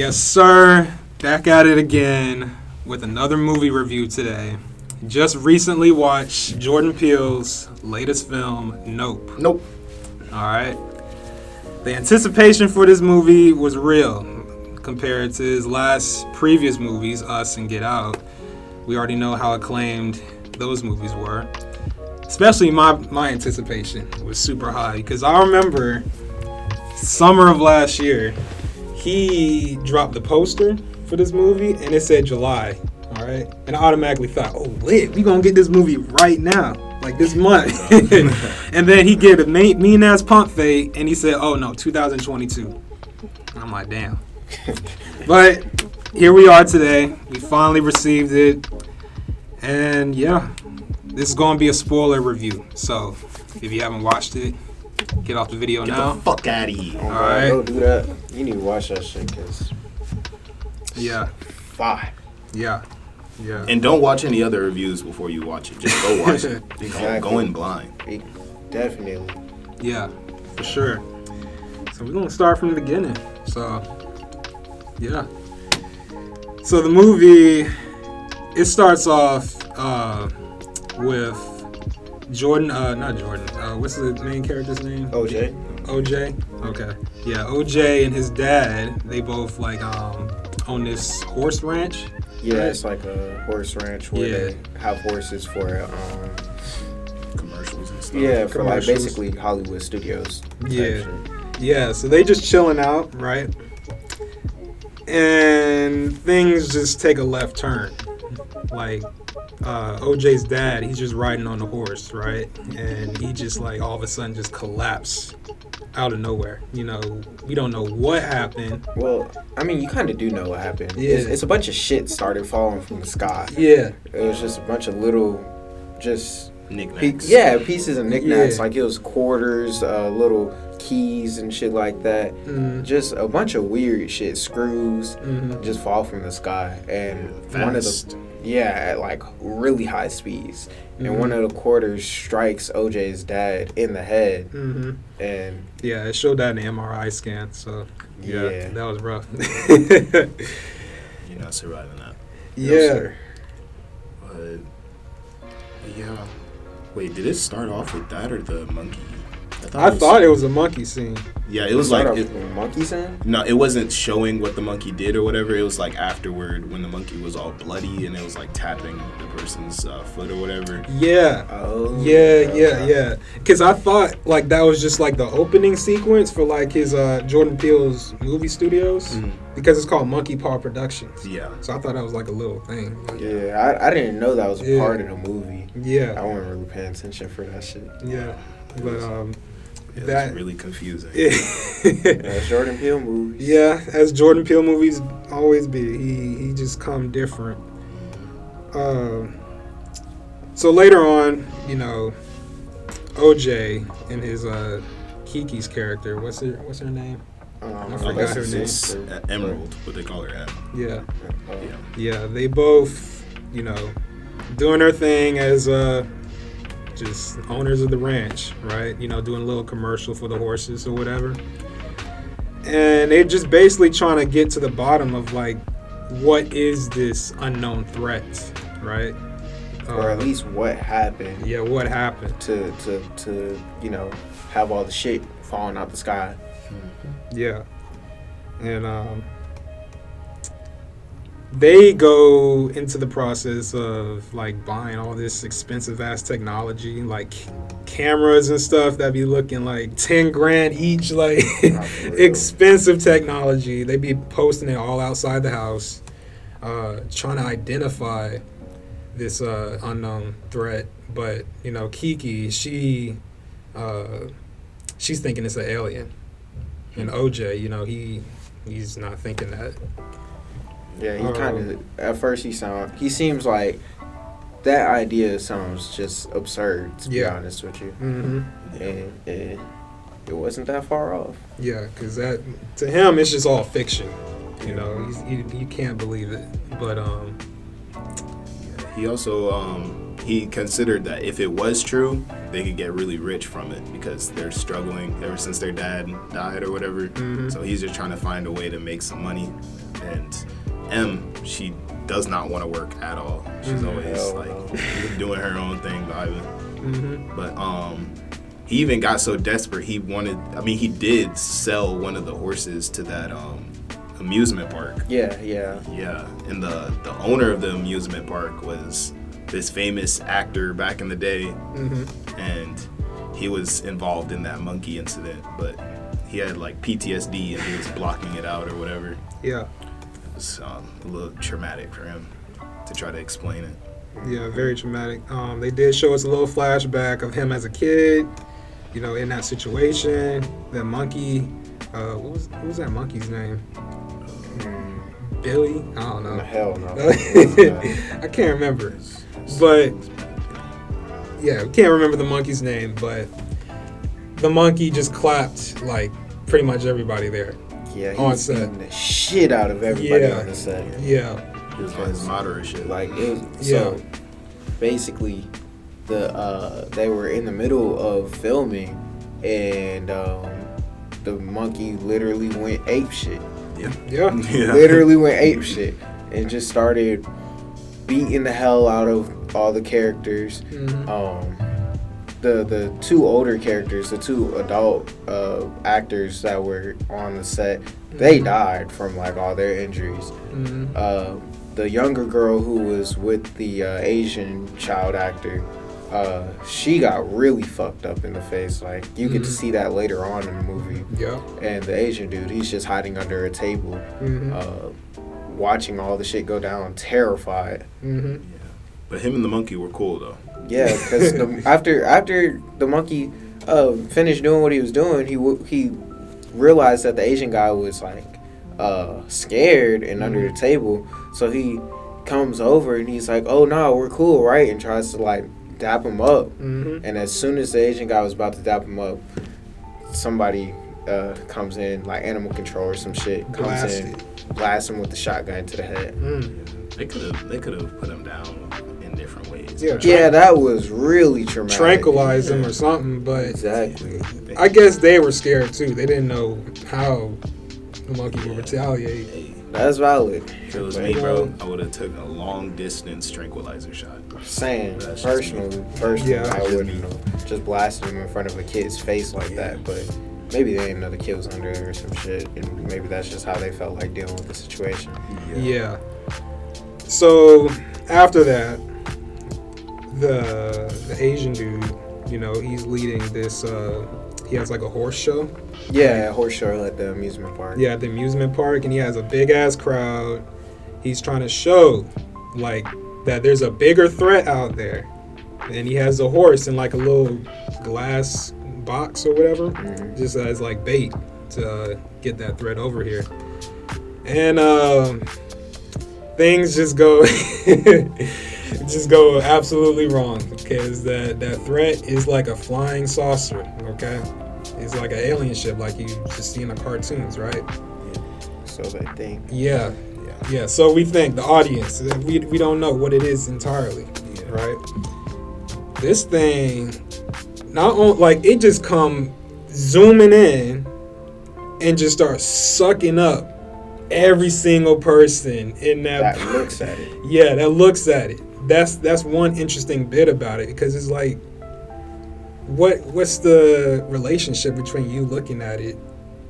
Yes, sir. Back at it again with another movie review today. Just recently watched Jordan Peele's latest film, Nope. Nope. All right. The anticipation for this movie was real compared to his previous movies, Us and Get Out. We already know how acclaimed those movies were. Especially my anticipation was super high because I remember summer of last year, he dropped the poster for this movie and it said July. All right. And I automatically thought, oh, lit, we gonna get this movie right now, like this month. And then he gave a mean ass pump fake and he said, oh no, 2022. I'm like, damn. But here we are today. We finally received it. And yeah, this is gonna be a spoiler review. So if you haven't watched it, get off the video now. Get the fuck out of here. Oh, All right. Don't do that. You need to watch that shit, because... Yeah. Fire. Yeah. Yeah. And don't watch any other reviews before you watch it. Just go watch it. Exactly. Go in blind. Definitely. Yeah, for sure. So we're gonna start from the beginning. So, yeah. So the movie, it starts off with Jordan. Not Jordan. What's the main character's name? OJ. OJ. Okay. Yeah, OJ and his dad. They both like own this horse ranch. Yeah, right? it's like a horse ranch where they have horses for Commercials and stuff. yeah, for like Commercials. basically Hollywood studios. type Yeah. shit. Yeah, so they just chilling out, right? And things just take a left turn. Like, OJ's dad, he's just riding on the horse, right? And he just like all of a sudden just collapsed out of nowhere. You know, we don't know what happened. Well, I mean, you kind of do know what happened. Yeah. It's a bunch of shit started falling from the sky. Yeah. It was just a bunch of little, just Knickknacks. pieces of knickknacks. Yeah. Like it was quarters, little keys and shit like that. Mm-hmm. Just a bunch of weird shit, screws, Mm-hmm. just fall from the sky. And one of Fast. the at like really high speeds. Mhm. And one of the quarters strikes OJ's dad in the head. Mm-hmm. And Yeah, it showed that in the MRI scan. So yeah, that was rough. You're not surviving that. No, Yeah. sir. But, yeah. Wait, did it start off with that or the monkey? I thought it was a monkey scene. Yeah, it was Start like... off It, with a monkey sound? no, it wasn't showing what the monkey did or whatever. It was like afterward when the monkey was all bloody and it was like tapping the person's foot or whatever. Yeah. Oh. Yeah. Because I thought like that was just like the opening sequence for like his Jordan Peele's movie studios Mhm. because it's called Monkey Paw Productions. Yeah. So I thought that was like a little thing. Yeah, I didn't know that was a Yeah. part of the movie. I Yeah. wasn't really paying attention for that shit. Yeah. But It that was really confusing. Yeah, Jordan Peele movies. yeah, as Jordan Peele movies always be, he just come different. So later on, you know, OJ and his Kiki's character, what's her name? I forgot her name. It's Emerald, what they call her at. Yeah. Yeah. Yeah, they both, you know, doing their thing as just owners of the ranch, right? You know, doing a little commercial for the horses or whatever. And they're just basically trying to get to the bottom of like, what is this unknown threat, right? Or at least what happened yeah, what happened? to you know, have all the shit falling out the sky. Yeah, and they go into the process of like buying all this expensive ass technology, like cameras and stuff that be looking like 10 grand each, like for real. expensive technology. They be posting it all outside the house, trying to identify this unknown threat. But you know, Kiki, she's thinking it's an alien, and OJ, you know, he's not thinking that. Yeah, he kind of at first he seems like that idea sounds just absurd, to be Yeah. honest with you. Mm-hmm. And it wasn't that far off. Yeah, because that to him it's just all fiction. You know, you can't believe it. But He also he considered that if it was true, they could get really rich from it because they're struggling ever since their dad died or whatever. Mhm. So he's just trying to find a way to make some money And M, she does not want to work at all. She's always doing her own thing behind it. Mm-hmm. But he even got so desperate he did sell one of the horses to that amusement park. Yeah. And the owner of the amusement park was this famous actor back in the day. Mm-hmm. And he was involved in that monkey incident, but he had like PTSD and he was blocking it out or whatever. Yeah. It was a little traumatic for him to try to explain it. Yeah, very traumatic. They did show us a little flashback of him as a kid, you know, in that situation. The monkey, what was that monkey's name? Billy? I don't know. Hell no. I can't remember. But, yeah, can't remember the monkey's name, but the monkey just clapped, like, pretty much everybody there. Yeah, he on was set. beating the shit out of everybody on the set. Yeah. He was on his moderate shit. Like, it was, so basically, they were in the middle of filming, and the monkey literally went ape shit. Yeah. Literally went ape shit and just started beating the hell out of all the characters. Mm-hmm. The two older characters, the two adult actors that were on the set, they died from like all their injuries. Mm-hmm. The younger girl who was with the Asian child actor, she got really fucked up in the face. Like, you get to see that later on in the movie. Yeah. And the Asian dude, he's just hiding under a table, watching all the shit go down, terrified. Mm-hmm. Yeah. But him and the monkey were cool though. Yeah, because after the monkey finished doing what he was doing, he realized that the Asian guy was like scared and under the table. So he comes over and he's like, "Oh no, we're cool, right?" And tries to like dap him up. Mm-hmm. And as soon as the Asian guy was about to dap him up, somebody comes in, like animal control or some shit, blasts him with the shotgun to the head. Mm. They could have put him down in different ways. Yeah, that was really traumatic. Tranquilize him or something, but exactly. I guess they were scared too. They didn't know how the monkey would retaliate. Hey, That's valid. if it was me, bro, I would have took a long distance tranquilizer shot. Saying That's just personally, Yeah. I wouldn't have just blasted him in front of a kid's face like that. But maybe they didn't know the kid was under there or some shit, and maybe that's just how they felt like dealing with the situation. Yeah. So after that, the Asian dude, you know, he's leading this. He has like a horse show. Yeah, horse show at the amusement park. Yeah, at the amusement park, and he has a big ass crowd. He's trying to show like that there's a bigger threat out there, and he has a horse in like a little glass box or whatever, just as like bait to get that threat over here. And things just go absolutely wrong, because that threat is like a flying saucer. Okay, it's like an alien ship, like you just see in the cartoons, right? So they think. Yeah. So we think, the audience, we don't know what it is entirely, right? This thing, not only like it just come zooming in and just start sucking up every single person in that looks at it. Yeah, that looks at it. That's one interesting bit about it, because it's like, what's the relationship between you looking at it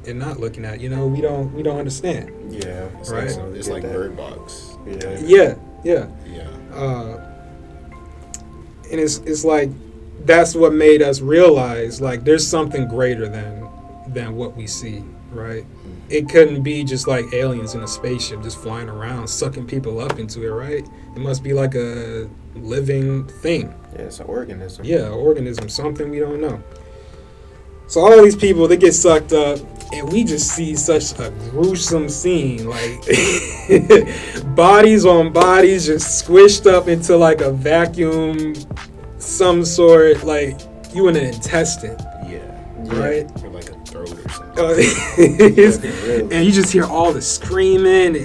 and not looking at it? You know, we don't understand. Yeah, It's right. It's like Bird Box. Yeah. Yeah. And it's like, that's what made us realize like there's something greater than what we see, right? It couldn't be just like aliens in a spaceship just flying around sucking people up into it, right? It must be like a living thing. Yeah, it's an organism. Yeah, an organism, something we don't know. So all these people, they get sucked up, and we just see such a gruesome scene, like bodies on bodies just squished up into like a vacuum, some sort, like you in an intestine. Right? Or like a throat or something. And you just hear all the screaming.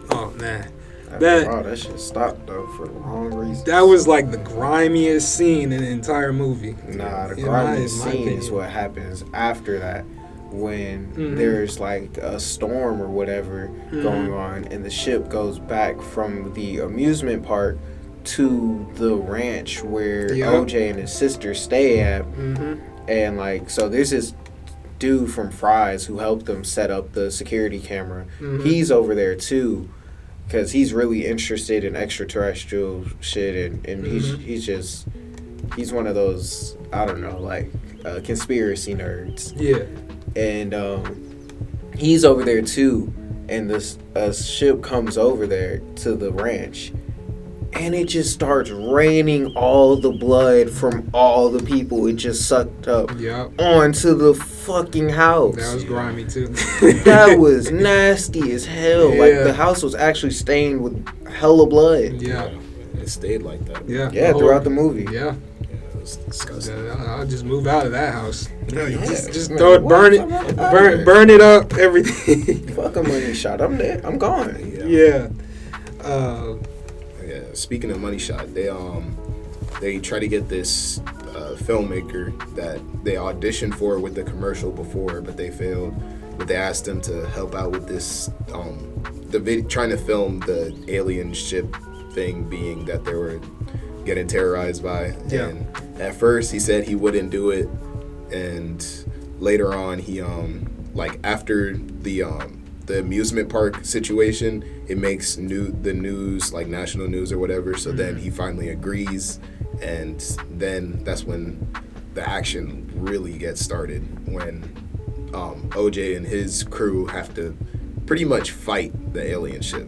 Oh man, that shit stopped though for the wrong reason. That was like the grimiest scene in the entire movie. Nah, the grimiest scene is what happens after that. when Mhm. there's like a storm or whatever going on, and the ship goes back from the amusement park to the ranch where Yeah. OJ and his sister stay at. Mm-hmm. And like, so there's this dude from Fry's who helped them set up the security camera. Mhm. He's over there too, because he's really interested in extraterrestrial shit, and he's one of those, I don't know, like conspiracy nerds. Yeah. And he's over there too, and this ship comes over there to the ranch, and it just starts raining all the blood from all the people it just sucked up Yep. onto the fucking house. That was grimy too. That was nasty as hell. Yeah. Like the house was actually stained with hella blood. Yeah. It stayed like that. Yeah. Yeah, throughout the movie. Yeah. It was disgusting. I'll just move out of that house. Just Man, throw it, what? burn it, I'm out burn, there. burn it up, everything. Fuck a money shot. I'm dead. I'm gone. Yeah. Yeah. Speaking of Money Shot, they try to get this filmmaker that they auditioned for with the commercial before, but they failed. But they asked him to help out with this, trying to film the alien ship thing, being that they were getting terrorized by. Yeah. And at first he said he wouldn't do it, and later on he like after the amusement park situation, it makes the news, like national news or whatever. So then he finally agrees, and then that's when the action really gets started, when OJ and his crew have to pretty much fight the alien ship.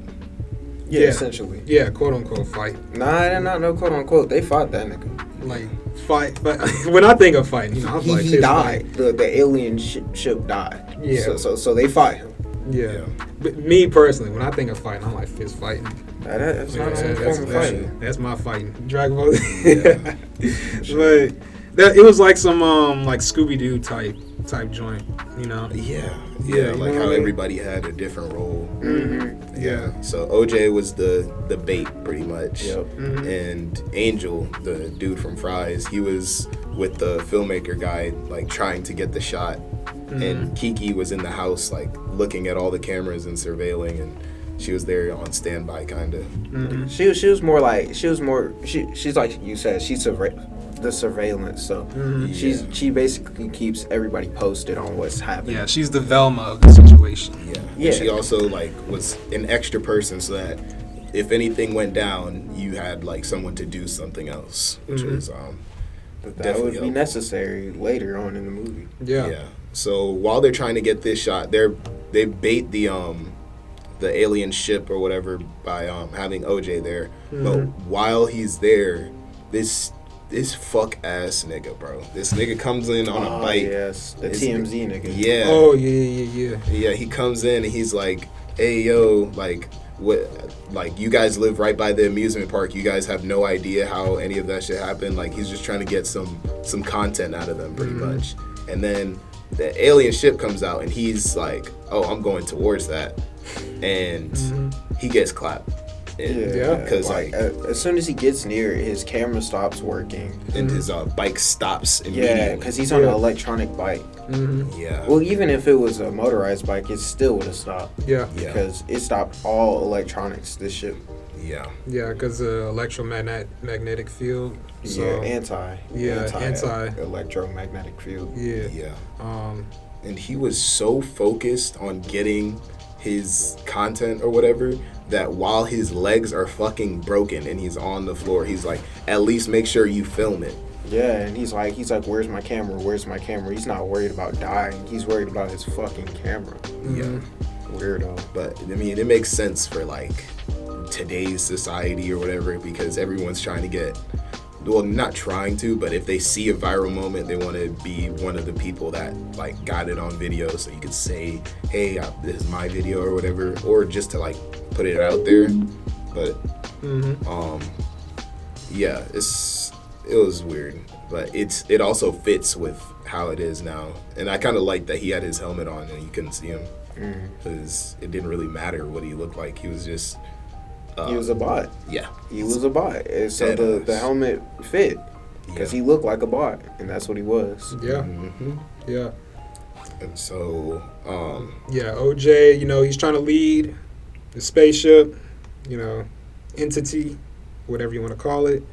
Yeah, Yeah. essentially. Yeah, quote unquote fight. Nah, they're not no quote unquote. They fought that nigga. Like fight, but when I think of fighting, you know, I'm like He fist died. The alien ship died. Yeah. So they fought him. fighting. Yeah. But me personally, when I think of fighting, I'm like fist fighting. That's not Yeah, a form of fighting. that's my fighting. Dragon Ball. Yeah. But it was like some like Scooby Doo type joint, you know. Yeah, Yeah, like you know how what I mean? everybody had a different role. Mm-hmm. Yeah. So OJ was the bait pretty much. Yep. Mhm. And Angel, the dude from Fry's, he was with the filmmaker guy, like trying to get the shot. Mm-hmm. And Kiki was in the house, like looking at all the cameras and surveilling, and she was there on standby, kind of. Mhm. She was more like she's like you said, she's the surveillance. So Mhm. she basically keeps everybody posted on what's happening. Yeah, she's the Velma of the situation. Yeah. Yeah. And she also like was an extra person, so that if anything went down, you had like someone to do something else, which Mhm. was But that definitely would be helpful. necessary later on in the movie. Yeah. So while they're trying to get this shot, they bait the alien ship or whatever by having OJ there. But Mhm. while he's there, this fuck ass nigga, bro. This nigga comes in on a Oh, bike. yes, the It's- TMZ nigga. Yeah. Oh yeah. Yeah, he comes in and he's like, "Hey yo, like what? Like you guys live right by the amusement park. You guys have no idea how any of that shit happened." Like he's just trying to get some content out of them, pretty much. And then the alien ship comes out and he's like, "Oh, I'm going towards that," and he gets clapped. Yeah. because like as soon as he gets near it, his camera stops working. and his bike stops Yeah, immediately. because he's on an Yeah. electronic bike. Mhm. Yeah. Well, even if it was a motorized bike, it still would have stopped Yeah. Yeah. because it stopped all electronics. This ship, Yeah. Yeah, because electromagnetic field. So, yeah, anti. electromagnetic field. Yeah. Yeah. And he was so focused on getting his content or whatever that while his legs are fucking broken and he's on the floor, he's like, at least make sure you film it. Yeah, and he's like, where's my camera? Where's my camera? He's not worried about dying. He's worried about his fucking camera. Yeah. Weirdo. But I mean, it makes sense for like today's society or whatever, because everyone's trying to get, well, not trying to, but if they see a viral moment, they want to be one of the people that like got it on video, so you could say, hey, this is my video or whatever, or just to like put it out there. But yeah, it was weird, but it also fits with how it is now. And I kind of like that he had his helmet on and you couldn't see him, because it didn't really matter what he looked like. He was just He was a bot. yeah. He was a bot. And so Deadass. the helmet fit because Yeah. he looked like a bot, and that's what he was. Yeah. Mhm. Yeah. And so, Yeah, OJ, he's trying to lead the spaceship, entity, whatever you want to call it.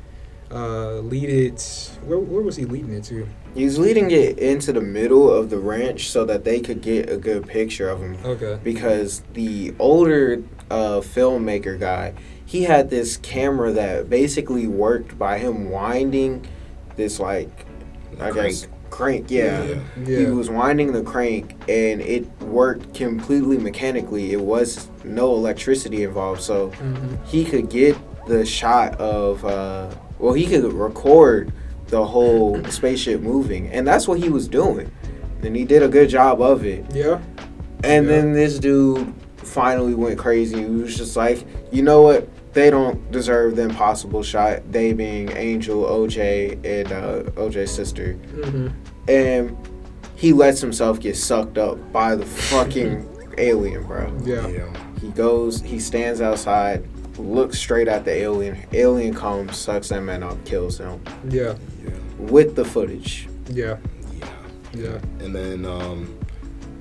Lead it. Where was he leading it to? He was leading it into the middle of the ranch so that they could get a good picture of him. Okay. Because the older filmmaker guy, he had this camera that basically worked by him winding this, like, I guess, crank. Yeah. He was winding the crank, and it worked completely mechanically. It was no electricity involved, so he could get the shot of, he could record the whole spaceship moving, and that's what he was doing, and he did a good job of it. Yeah. And then this dude finally went crazy. He was just like, you know what? They don't deserve the impossible shot. They being Angel, OJ, and OJ's sister. And he lets himself get sucked up by the fucking alien, bro. Yeah. He stands outside, looks straight at the alien. Alien comes, sucks that man up, kills him. Yeah. With the footage. Yeah. Yeah. And then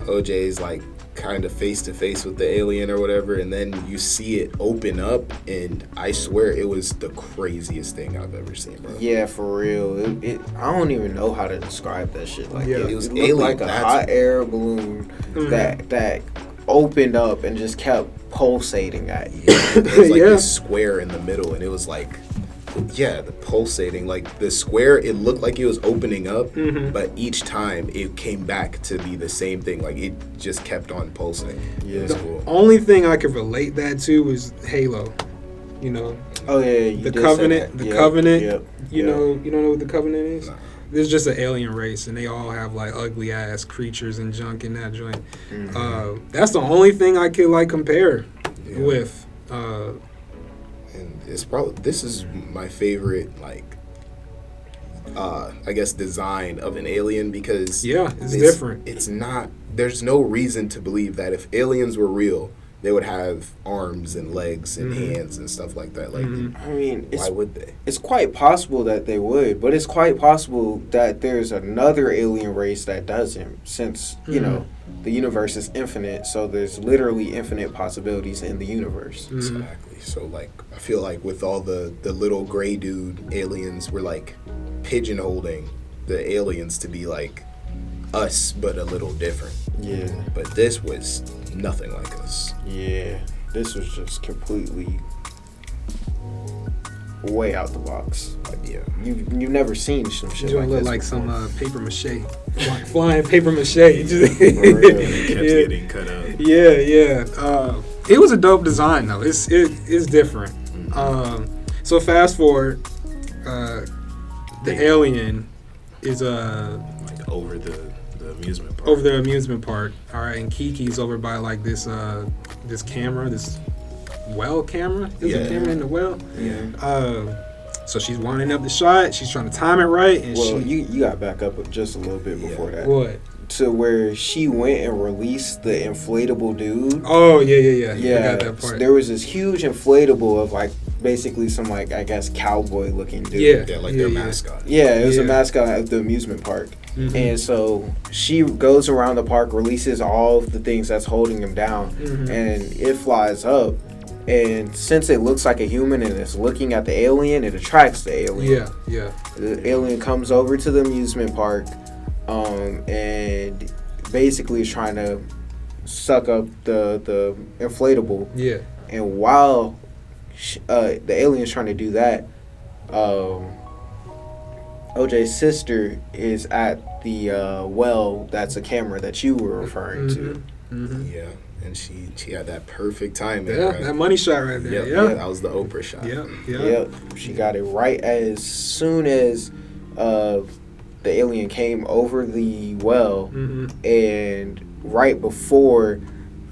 OJ's like kind of face to face with the alien or whatever, and then you see it open up, and I swear it was the craziest thing I've ever seen, bro. Yeah, for real. I don't even know how to describe that shit. Like, Yeah. it looked like a hot air balloon that opened up and just kept pulsating at you. It was like this square in the middle, and it was like, the pulsating, like the square, it looked like it was opening up, but each time it came back to be the same thing. Like, it just kept on pulsating. Yeah. It's The cool. only thing I could relate that to was Halo. Oh yeah, The Covenant. The Covenant. Yep. You don't know what the Covenant is? No. It's just an alien race, and they all have like ugly ass creatures and junk in that joint. That's the only thing I could like compare with. And it's probably, this is my favorite, like, I guess, design of an alien, because It's different. It's not, there's no reason to believe that if aliens were real, they would have arms and legs and hands and stuff like that. Like, I mean, why would they? it's quite possible that they would, but it's quite possible that there's another alien race that doesn't, since, you know, the universe is infinite, so there's literally infinite possibilities in the universe. Exactly. So, like, I feel like with all the little gray dude aliens, we're, like, pigeonholing the aliens to be, like, us, but a little different. Yeah. But this was nothing like us. Yeah. This was just completely way out the box. Yeah. You've never seen some shit You like look this like before. some paper mache, flying paper mache. Kept getting cut out. Yeah. It was a dope design though. It's different. So fast forward, the alien is Like over the amusement park. over the amusement park. All right, and Kiki's over by like this camera, this well camera. There's a camera in the well. Yeah. So she's winding up the shot. She's trying to time it right, and Well, you got to back up just a little bit before that. what? To where she went and released the inflatable dude. Oh yeah. Yeah, I got that part. there was this huge inflatable of like basically some like I guess cowboy looking dude. Yeah, like their mascot. Yeah, it was a Yeah. mascot of the amusement park. And so she goes around the park, releases all of the things that's holding him down, and it flies up. And since it looks like a human and it's looking at the alien, it attracts the alien. Yeah. The alien comes over to the amusement park, and basically is trying to suck up the inflatable. Yeah. And while the alien's trying to do that, OJ's sister is at the well. That's a camera that you were referring to. Yeah, and she had that perfect timing. Yeah, right? that money shot right there. Yeah, that was the Oprah shot. Yeah. Yep, she got it right as soon as the alien came over the well, and right before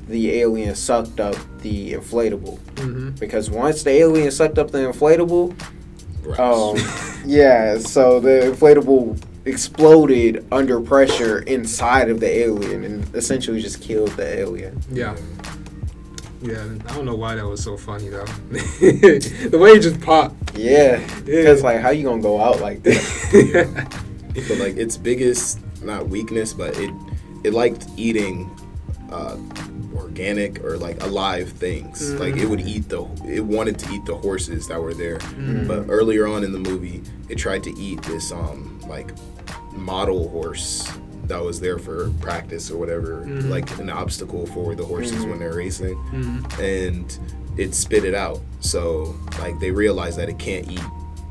the alien sucked up the inflatable. Because once the alien sucked up the inflatable, so the inflatable exploded under pressure inside of the alien and essentially just killed the alien. Yeah. I don't know why that was so funny though. The way it just popped. Yeah, because like how you gonna go out like that? But like its biggest, not weakness, but it liked eating organic or like alive things. Like it wanted to eat the horses that were there. But earlier on in the movie, it tried to eat this like model horse that was there for practice or whatever, like an obstacle for the horses when they're racing, and it spit it out. So like they realized that it can't eat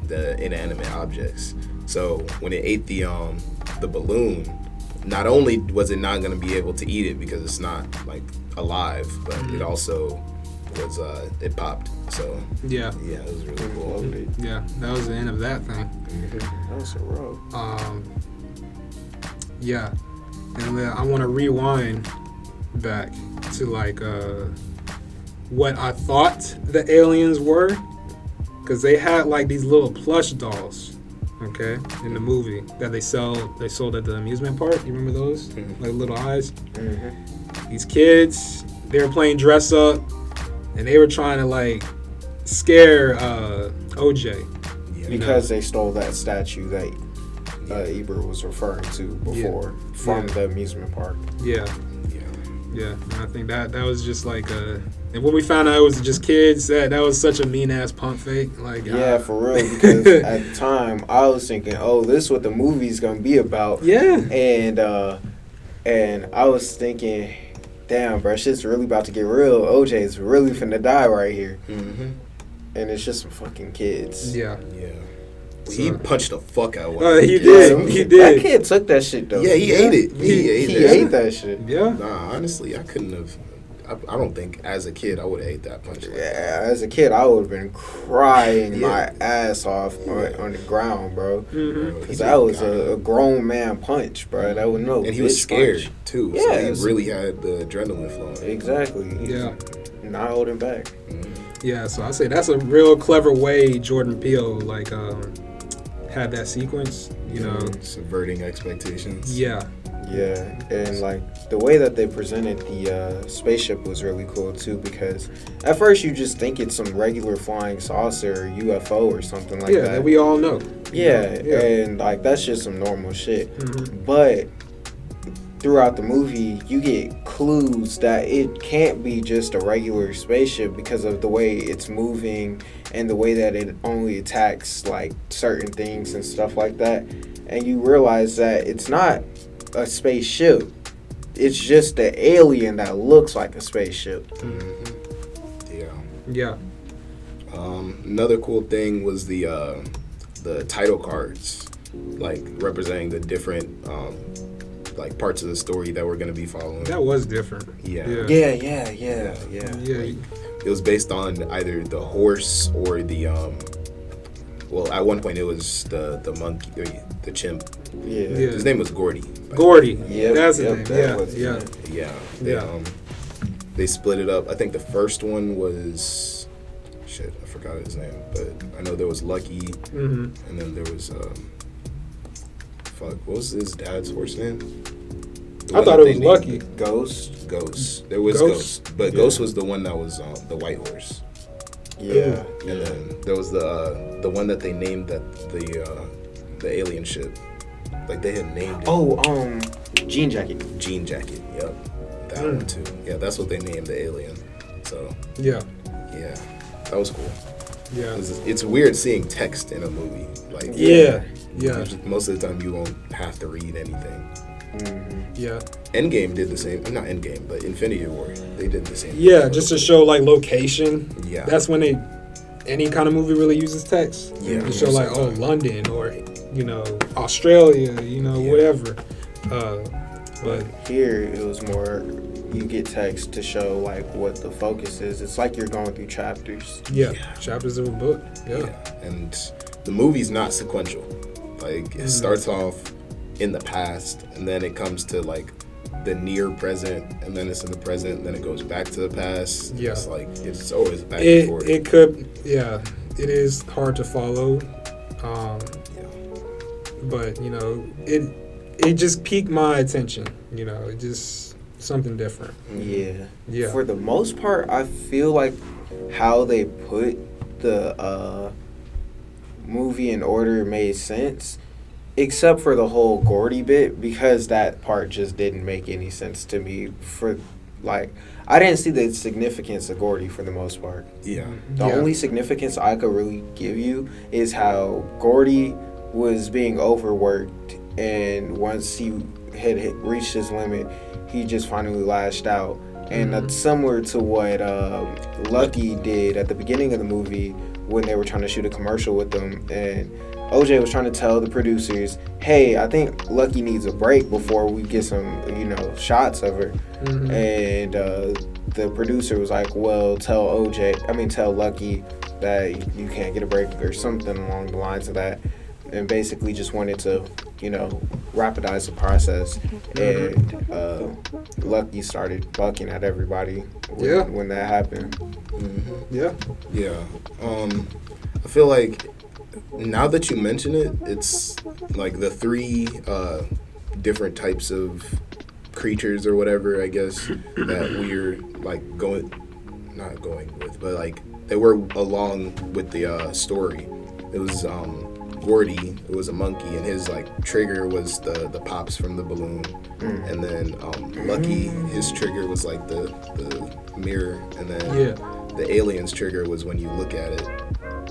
the inanimate objects. So when it ate the balloon, not only was it not going to be able to eat it because it's not like alive, but it also was it popped. So Yeah. it was really cool. Yeah, that was the end of that thing. That was a road. Yeah, and then I want to rewind back to like what I thought the aliens were, because they had like these little plush dolls, okay, in the movie that they sold at the amusement park. You remember those, like little eyes? These kids, they were playing dress up, and they were trying to like scare OJ. Because they stole that statue that Ebert was referring to before from the amusement park. Yeah. And I think that was just like and when we found out it was just kids, that was such a mean ass pump fake. Like for real, because at the time I was thinking, oh, this is what the movie's gonna be about. Yeah. And I was thinking, damn, bro, shit's really about to get real. OJ's really finna die right here. And it's just some fucking kids. Yeah. He punched the fuck out of one. He did. He did. That kid took that shit though. Yeah, he ate it. He ate that shit. Yeah. Nah, honestly, I couldn't have. I don't think as a kid I would have ate that punch. Yeah, as a kid I would have been crying my ass off on the ground, bro. Because that was a grown man punch, bro. That was no. And he was scared punch. too. Yeah, so he really had the adrenaline flowing. Exactly. Yeah. Not holding back. Yeah. So I say that's a real clever way Jordan Peele like had that sequence. You know, subverting expectations. Yeah. Yeah, and like the way that they presented the spaceship was really cool too, because at first you just think it's some regular flying saucer or UFO or something like that. Yeah, that we all know. Yeah, and like that's just some normal shit. But throughout the movie, you get clues that it can't be just a regular spaceship because of the way it's moving and the way that it only attacks like certain things and stuff like that. And you realize that it's not a spaceship, it's just the alien that looks like a spaceship. Yeah. Another cool thing was the title cards, like representing the different like parts of the story that we're gonna be following. That was different. Yeah. It was based on either the horse or the well, at one point it was the monkey, the chimp. Yeah. His name was Gordy. Gordy. Yep, That's his yep, name. They split it up. I think the first one was shit. I forgot his name, but I know there was Lucky, and then there was what was his dad's horse name? I thought it was Lucky. Ghost. There was Ghost, but Yeah. Ghost was the one that was the white horse. Yeah. And then there was the one that they named that the alien ship. Like they had named it. Oh, Jean Jacket. Jean Jacket. Yep. That one too. Yeah, that's what they named the alien. So Yeah. That was cool. Yeah. It's weird seeing text in a movie. Like Yeah. most of the time you won't have to read anything. Yeah. Endgame did the same. Not Endgame, but Infinity War. They did the same. Yeah, just to show like location. Yeah. That's when any kind of movie really uses text. Yeah. To show like, London or, Australia, whatever. But Here it was more, you get text to show like what the focus is. It's like you're going through chapters. yeah, chapters of a book. Yeah. And the movie's not sequential. Like it starts off in the past, and then it comes to like the near present, and then it's in the present, and then it goes back to the past. Yeah. It's like it's always back and forth. It is hard to follow. But it just piqued my attention. It just something different. Yeah. For the most part, I feel like how they put the movie in order made sense. except for the whole Gordy bit, because that part just didn't make any sense to me. For like, I didn't see the significance of Gordy for the most part. Yeah. The only significance I could really give you is how Gordy was being overworked, and once he had reached his limit, he just finally lashed out. And that's similar to what Lucky did at the beginning of the movie when they were trying to shoot a commercial with them, and OJ was trying to tell the producers, hey, I think Lucky needs a break before we get some, shots of her. And the producer was like, well, tell Lucky that you can't get a break or something along the lines of that. And basically just wanted to, rapidize the process. And Lucky started bucking at everybody when that happened. Yeah. Yeah. I feel like now that you mention it, it's like the three different types of creatures or whatever, I guess, that we're like not going with, but like they were along with the story. It was Gordy, it was a monkey, and his like trigger was the pops from the balloon. And then Lucky, his trigger was like the mirror, and then the alien's trigger was when you look at it.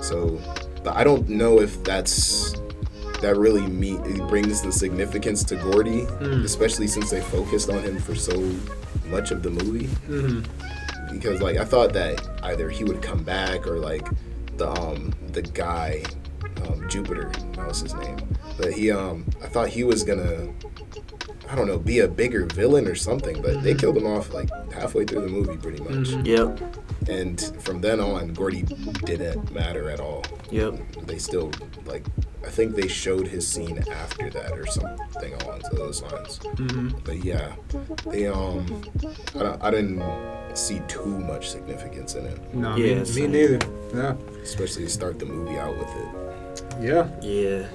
So, but I don't know if that really it brings the significance to Gordy, especially since they focused on him for so much of the movie. Because like I thought that either he would come back or like the guy, Jupiter, that was his name. But I thought he was gonna, I don't know, be a bigger villain or something. But they killed him off like halfway through the movie, pretty much. Yep. And from then on, Gordy didn't matter at all. Yep. They still like, I think they showed his scene after that or something along those lines. But yeah, they I didn't see too much significance in it. No, me neither. Yeah. Especially to start the movie out with it. Yeah. Yeah.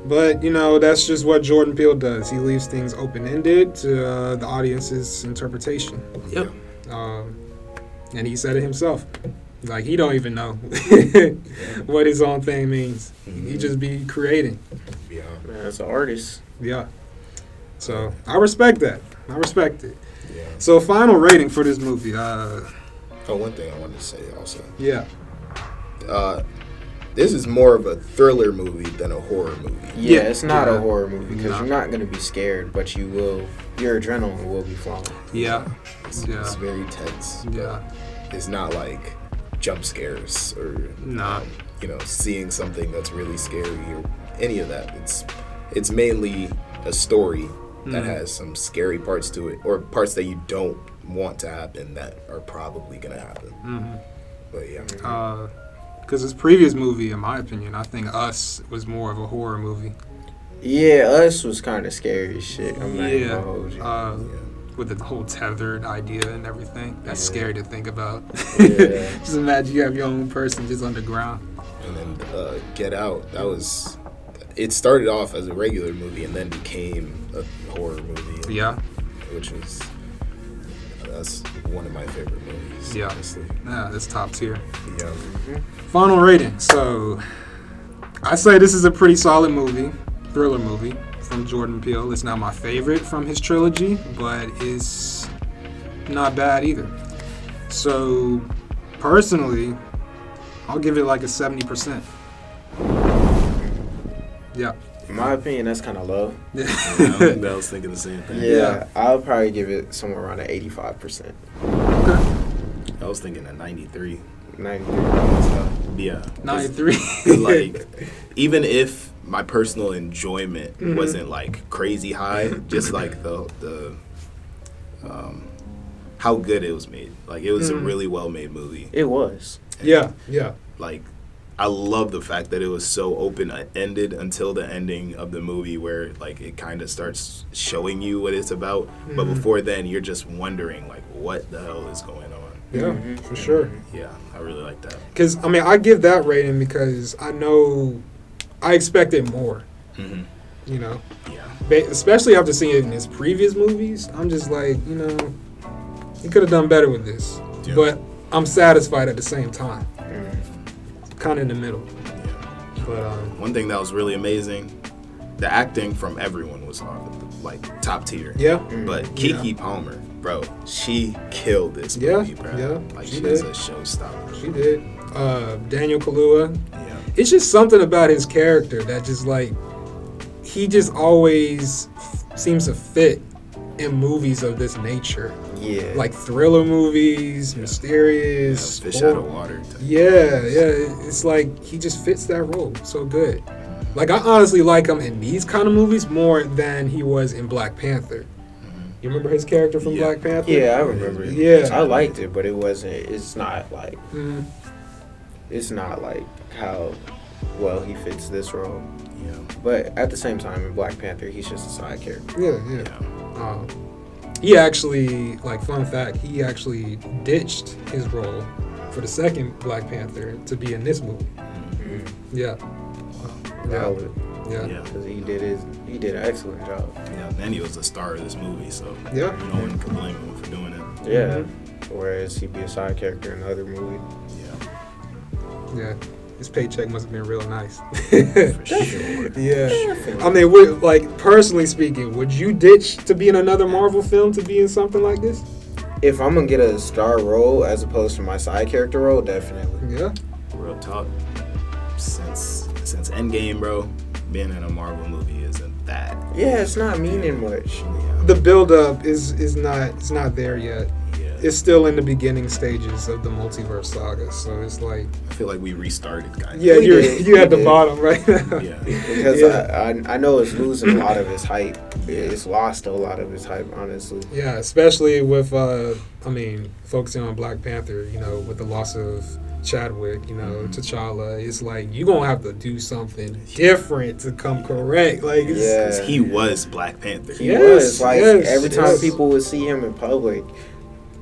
But, that's just what Jordan Peele does. He leaves things open-ended to the audience's interpretation. Yep. And he said it himself. Like, he don't even know what his own thing means. He just be creating. Yeah. Man, as an artist. Yeah. So, I respect that. I respect it. Yeah. So, final rating for this movie. One thing I wanted to say also. Yeah. This is more of a thriller movie than a horror movie. Yeah, it's not a horror movie because you're not going to be scared, but your adrenaline will be flowing. Yeah. It's very tense. Yeah. It's not like jump scares or seeing something that's really scary or any of that. It's mainly a story that has some scary parts to it, or parts that you don't want to happen that are probably going to happen. But yeah. Because his previous movie, in my opinion, I think Us was more of a horror movie. Yeah, Us was kind of scary as shit. I'm not even gonna hold you. With the whole tethered idea and everything. That's scary to think about. Yeah. Just imagine you have your own person just underground. And then Get Out, it started off as a regular movie and then became a horror movie. Yeah. That's one of my favorite movies, honestly. Yeah, that's top tier. Yeah. Final rating. So, I say this is a pretty solid movie, thriller movie from Jordan Peele. It's not my favorite from his trilogy, but it's not bad either. So, personally, I'll give it like a 70%. Yeah. In my opinion, that's kind of low. I was thinking the same thing. Yeah, I'll probably give it somewhere around 85%. Okay. I was thinking a 93. 93. Yeah. 93. Like, even if my personal enjoyment wasn't like crazy high, just like the how good it was made. Like, it was a really well made movie. It was. And, Yeah. Like, I love the fact that it was so open-ended until the ending of the movie where, like, it kind of starts showing you what it's about. But before then, you're just wondering, like, what the hell is going on? Yeah, for sure. Yeah, I really like that. Because, I give that rating because I know I expected more. Yeah. Especially after seeing it in his previous movies. I'm just like, he could have done better with this. Yeah. But I'm satisfied at the same time. Kind of in the middle. Yeah. But one thing that was really amazing, the acting from everyone was like top tier. Yeah. But Keke Palmer, bro, she killed this movie, bro. Yeah, Like she she's did. a showstopper. She did. Daniel Kaluuya. Yeah. It's just something about his character that just like he just always seems to fit in movies of this nature, Yeah. like thriller movies, mysterious. Fish out of water. Yeah. It's like he just fits that role so good. Like I honestly like him in these kind of movies more than he was in Black Panther. You remember his character from Yeah. Black Panther? Yeah, I remember it. Yeah. I liked it, but it wasn't. It's not like. Mhm. It's not like how well he fits this role. Yeah. But at the same time, in Black Panther, he's just a side character. Yeah. Yeah. He actually, like, fun fact, he actually ditched his role for the second Black Panther to be in this movie. Yeah. Valid. Yeah. Yeah. Because he did an excellent job. Yeah. And he was the star of this movie, so Yeah. no one can blame him for doing it. Yeah. Whereas he'd be a side character in the other movie. Yeah. His paycheck must have been real nice. For sure. Yeah. I mean, like, personally speaking, would you ditch to be in another Marvel film to be in something like this? If I'm gonna get a star role as opposed to my side character role, definitely. Yeah. Real talk. Since Endgame, bro, being in a Marvel movie isn't that. Yeah, it's not meaning much. Yeah. The build-up is not there yet. Yeah. It's still in the beginning stages of the multiverse saga, so it's like, I feel like we restarted, kind of. yeah, We you're did, you we at the did. bottom right now. Yeah. Because Yeah. I know it's losing a lot of its hype. It's lost a lot of its hype, honestly. Yeah, especially with focusing on Black Panther, with the loss of Chadwick, T'Challa, it's like you're gonna have to do something different to come correct. Like, it's, Yeah. 'Cause he was Black Panther. He Yes, was like yes, every time yes. people would see him in public.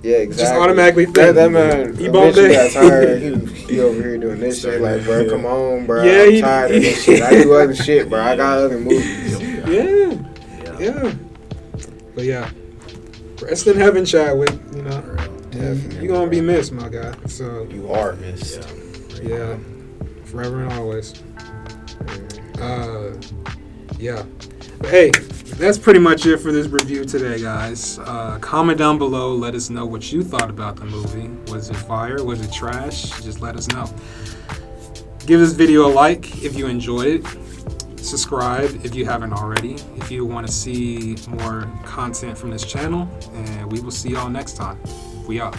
Yeah, exactly. automatically that think, man. he Eventually Bombay. got tired. He over here doing this shit. Like, bro, come on, bro. Yeah, I'm he- tired of this shit. I do other shit, bro. I got other movies. yeah. But yeah, rest in heaven, Chadwick. Definitely. You're gonna be missed, my guy. So You are missed. yeah, forever and always. Yeah. But hey, that's pretty much it for this review today, guys. Comment down below. Let us know what you thought about the movie. Was it fire? Was it trash? Just let us know. Give this video a like if you enjoyed it. Subscribe if you haven't already. If you want to see more content from this channel. And we will see y'all next time. We out.